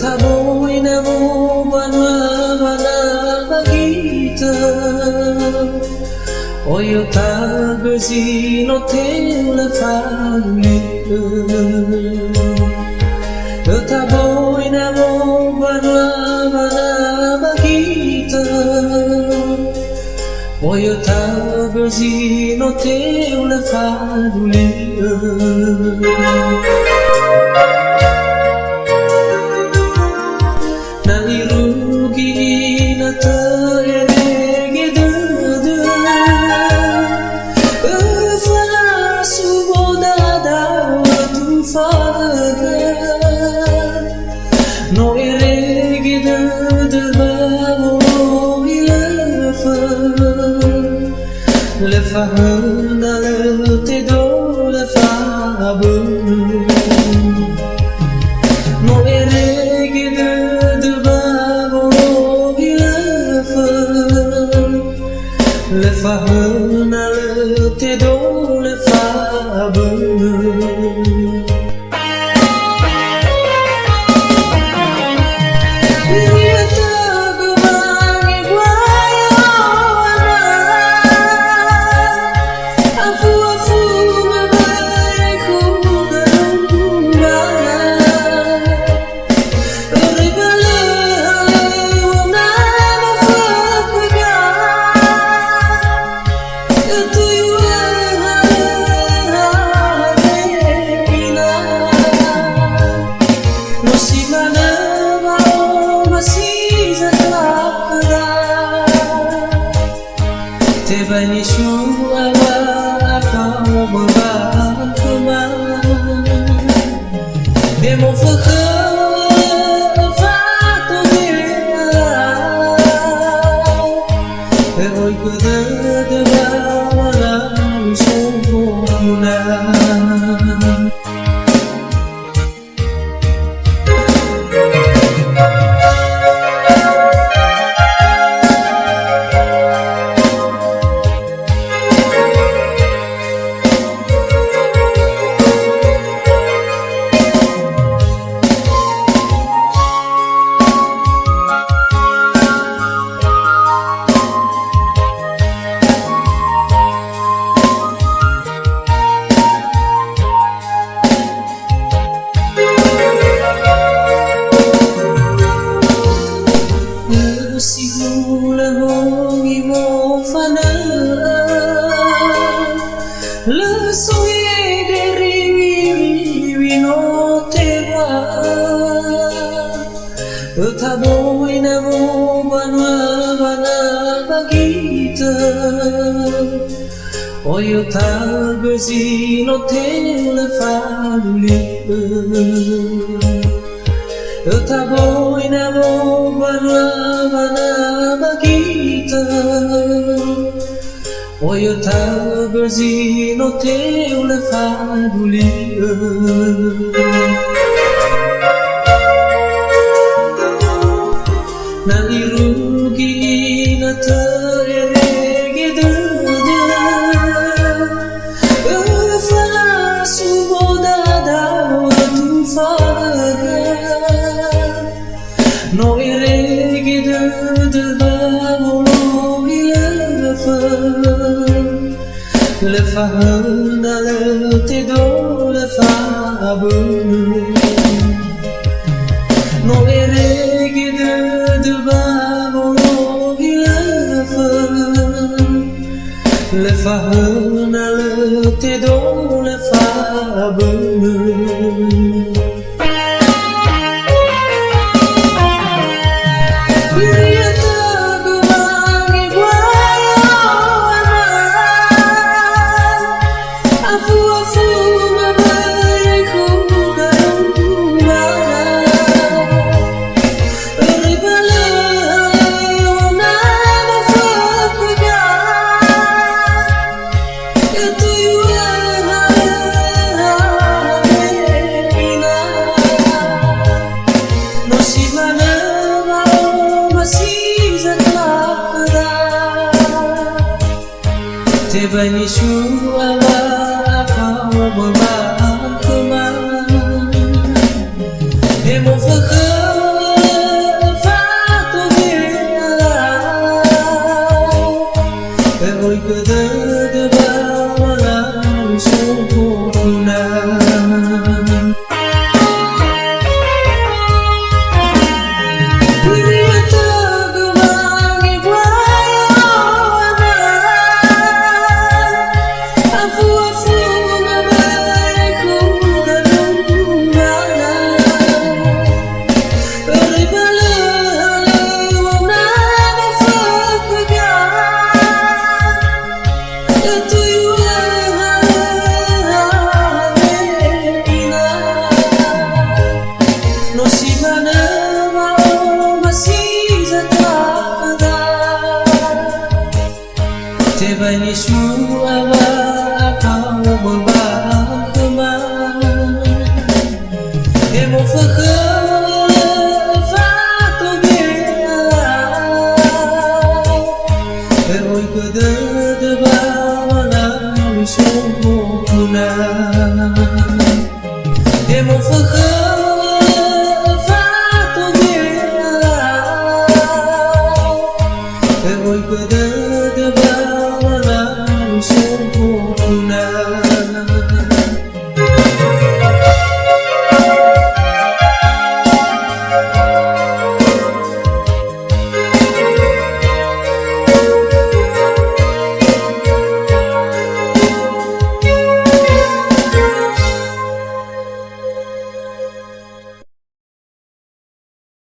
Thaboy na mo banana bagita Oyo tagazi no tela fali Thaboy na mo banana bagita Oyo tagazi no tela fali No erguida de babo le fahana te do le fabu No erguida de babo le fahana te do le fabu Bani shuwa kau berbakuma Demo fatu dia Oi kuda de bawala sumuna Le souhait des rivi no te va Thaboy na mo banana bagita Oyo tagazi no tela fali Thaboy na mo banana bagita Oyo tagazi no teu le faduli Na irugi na terege duda Fala suboda da tu faga No irege duda babo Le fahana te do le fabu No erguida de babo Le fahana te do le fabu Te bani shuwa kau berbakuma Demo Ôi cứ đỡ đỡ bao la sen phù nà